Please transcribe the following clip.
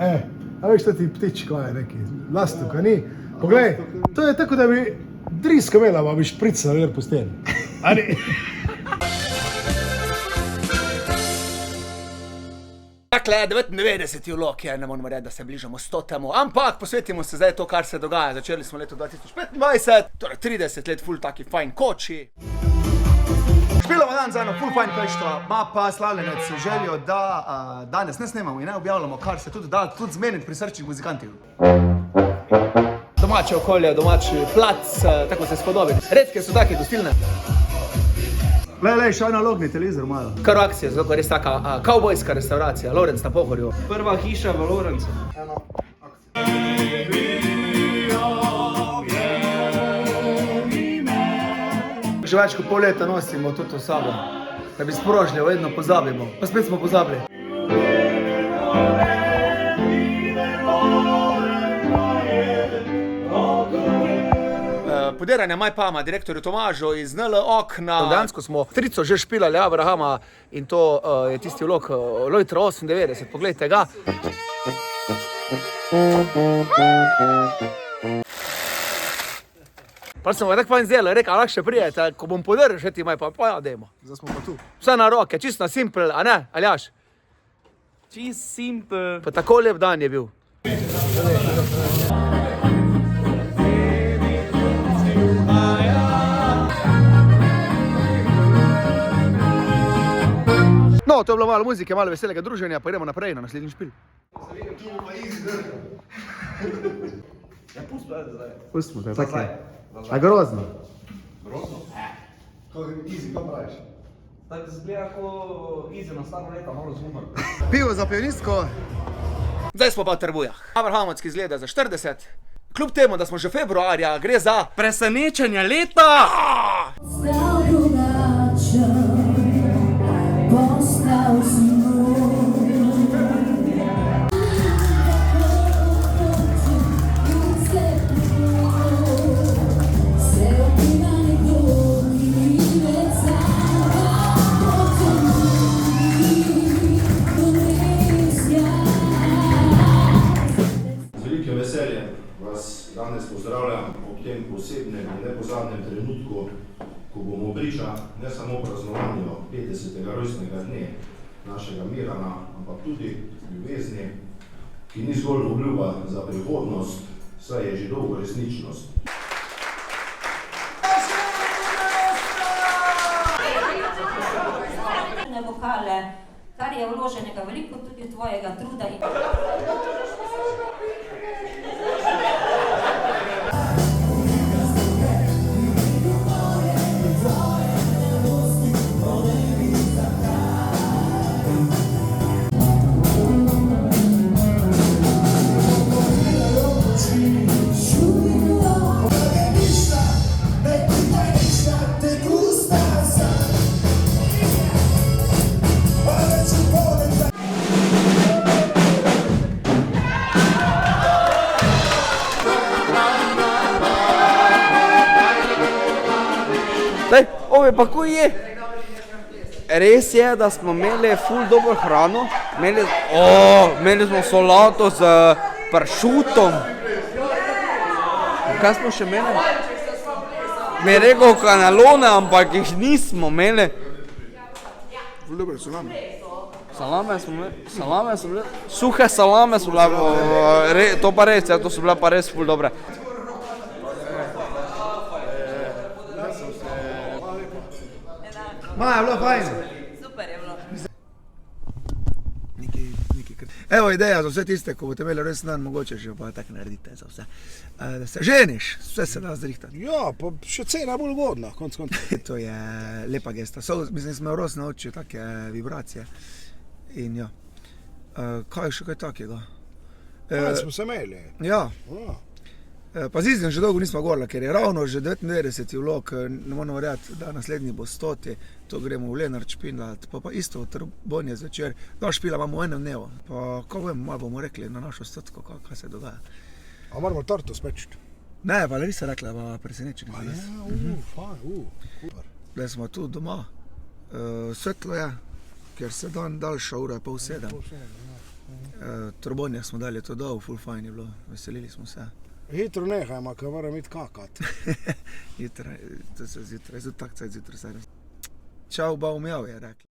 A veš, to ti ptič, kaj je neki, lastuka ni. Poglej, to je tako, da bi driska imela, pa bi špricala ver po steni. Ali? Dakle, 99. vlog je, ne moramo reči, da se bližamo 100. Ampak posvetimo se zdaj to, kar se dogaja. Začeli smo leto 2025, torej 30 let ful taki fajn koči. Špilamo dan za eno ful fajn peštvo, ima pa slavljenec željo, da danes ne snemamo in ne objavljamo, kar se tudi da tudi zmeniti pri srčnih muzikantih. Domače okolje, domači plac, tako se spodobi. Redke so take gostilne. Lej, še analogni televizor malo. Kar akcija, zato res taka kavbojska restauracija, Lorenc na Pohorju. Prva hiša v Lorencu. Že več kot pol leta nosimo tudi v sabo, da bi sprožili, vedno pozabimo. Pa spet smo pozabili. Podiranje Majpama, direktorju Tomažu iz NL Okna. Dejansko smo trico že špilali Abrahama in to je tisti vlog Lojtra 98, poglejte ga. Pa sem ga tako fajn zdelo, rekel, lahko še prijete, ko bom podaril še ti Majpam, pa ja, dajmo. Zdaj smo pa tu. Vse na roke, čisto simpel, a ne, Aljaš? Čist simpel. Pa tako lep dan je bil. No, to je bilo malo muzike, malo veselega druženja, pa gremo naprej na naslednji špil. Ja, pustimo zdaj. Pustimo, to je tako. A grozno? Grozno? Kako easy, kako praviš? Tako zgleda, ko Izi na staro leta malo zumr. Pivo za pianistko. Zdaj smo pa v Trbujah. Abrahamovski izgleda za 40. Kljub temu, da smo že februarja, gre za Presenečenja leta! Danes pozdravljam ob tem posebnem in nepozabnem trenutku, ko bomo priča ne samo praznovanju 50. rojstnega dne našega Mirana, ampak tudi ljubezni, ki ni zgolj obljuba za prihodnost, saj je že dolgo resničnost. Vokale, kar je vloženega veliko tudi tvojega truda in... Daj, ove pa ko je? Res je, da smo imeli ful dobro hrano. Imeli smo solato z pršutom. Kaj smo še imeli? Mi je rekel kanalone, ampak jih nismo imeli. Ful dobro, salame. Salame smo imeli. Suhe salame so bile, to pa res, to so bile pa res ful dobre. Ma, je bilo fajn. Super je bilo. Evo ideja za vse tiste, ko boste imeli res dan, mogoče že pa tako naredite za vse. Da se ženiš, vse se da zrihtati. Ja, pa še cena bolj ugodna, konc konca. To je lepa gesta. Mislim, smo ros na oči, take vibracije. In ja, kaj še kaj takega? Smo se imeli. Ja. Pa z Izidom že dolgo nismo govorili, ker je ravno že 99. vlog, ne moramo verjeti, da naslednji bo 100. To gremo v Lenart špilat, pa isto v Trbonje zvečer. Dva špila imamo v enem dnevu, pa ko vem, malo bomo rekli na našo 100, kaj se dogaja. A moramo torto spečiti? Ne, Valerisa rekla, pa presenečeni. A ja, fajn, super. Da smo tu doma, svetlo je, ker se dan daljša ura je 6:30. Trbonjah smo dali to dol, ful fajn je bilo, veselili smo se. Hitro nehajmo, ker moram iti kakat. Jutraj, to se zjutraj, zjutraj, zjutraj, zjutraj. Čau, bau mjav je rekla.